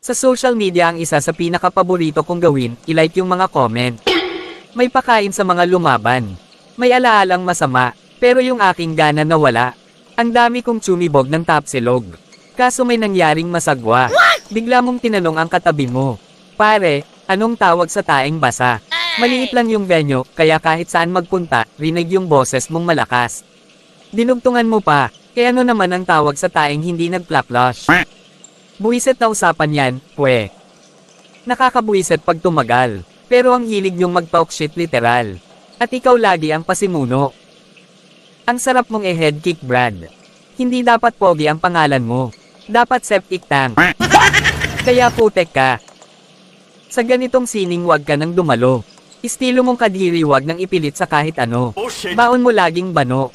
Sa social media ang isa sa pinakapaborito kong gawin, i-like yung mga comment. May pakain sa mga lumaban. May alaalang masama, pero yung aking gana nawala. Ang dami kong tsumibog ng tapsilog. Kaso may nangyaring masagwa. Bigla mong tinanong ang katabi mo. Pare, anong tawag sa taeng basa? Maliit lang yung venue, kaya kahit saan magpunta, rinig yung boses mong malakas. Dinugtungan mo pa, kaya ano naman ang tawag sa taeng hindi nagplaklush? Buwiset na usapan yan, pwe. Nakakabuwiset pag tumagal, pero ang hilig yung magtalk-shit literal. At ikaw lagi ang pasimuno. Ang sarap mong head kick, Brad. Hindi dapat pogi ang pangalan mo. Dapat septic tank. Kaya putek ka. Sa ganitong sining wag ka nang dumalo. Estilo mong kadiri wag nang ipilit sa kahit ano. Baon mo laging bano.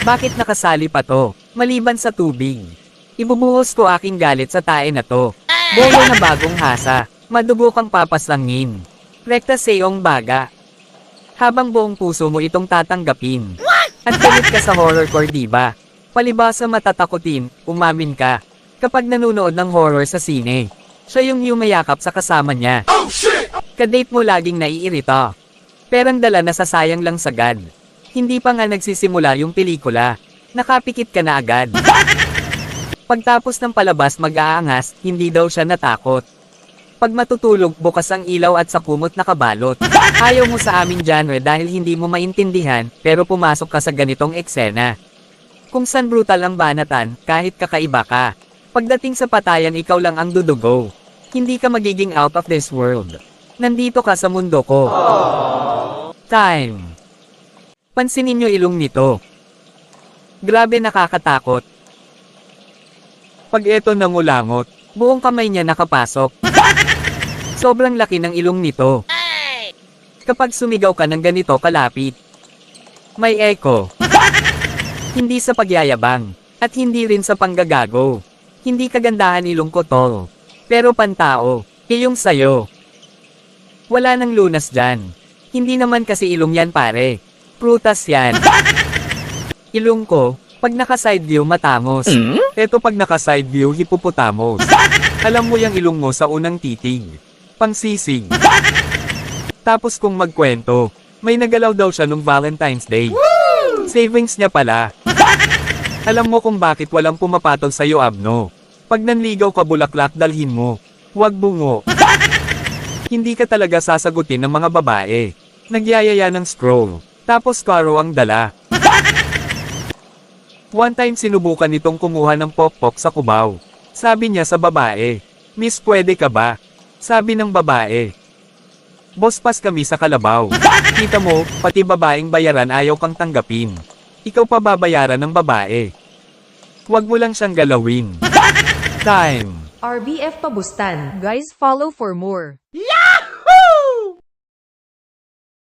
Bakit nakasali pa to? Maliban sa tubig. Ibubuhos ko aking galit sa tae na to. Bolo na bagong hasa. Madugo kang papaslangin. Rekta seyong baga. Habang buong puso mo itong tatanggapin. At galit ka sa horrorcore, diba? Palibasa matatakotin, umamin ka. Kapag nanunood ng horror sa sine, siya yung yumayakap sa kasama niya. Kadate mo laging naiirita. Perang dala nasasayang lang sagad. Hindi pa nga nagsisimula yung pelikula. Nakapikit ka na agad. Pagtapos ng palabas mag-aangas, hindi daw siya natakot. Pag matutulog, bukas ang ilaw at sa kumot nakabalot. Ayaw mo sa aming genre dahil hindi mo maintindihan, pero pumasok ka sa ganitong eksena. Kung san brutal ang banatan, kahit kakaiba ka. Pagdating sa patayan ikaw lang ang dudugo. Hindi ka magiging out of this world. Nandito ka sa mundo ko. Time. Pansinin nyo ilong nito. Grabe nakakatakot. Pag eto nangulangot, buong kamay niya nakapasok. Sobrang laki ng ilong nito. Kapag sumigaw ka ng ganito kalapit, may echo. Hindi sa pagyayabang, at hindi rin sa panggagago. Hindi kagandahan ilong ko tol. Pero pantao, iyong sayo. Wala nang lunas dyan. Hindi naman kasi ilong yan pare. Prutas yan. Ilong ko, pag naka-side view matamos. Eto pag naka-side view hippopotamus. Alam mo yung ilong mo sa unang titig. Pangsisig. Tapos kung magkwento, may nagalaw daw siya nung Valentine's Day. Savings niya pala. Alam mo kung bakit walang pumapatol sa'yo abno. Pag nanligaw ka bulaklak dalhin mo. Huwag bungo. Hindi ka talaga sasagutin ng mga babae. Nagyayaya ng scroll. Tapos karo ang dala. One time sinubukan nitong kumuha ng pok-pok sa kubaw. Sabi niya sa babae, "Miss, pwede ka ba?" Sabi ng babae, "Boss, pas kami sa kalabaw." Kita mo, pati babaeng bayaran ayaw kang tanggapin. Ikaw pa babayaran ng babae. Huwag mo lang siyang galawin. Time. RBF Pabustan. Guys, follow for more. Yeah!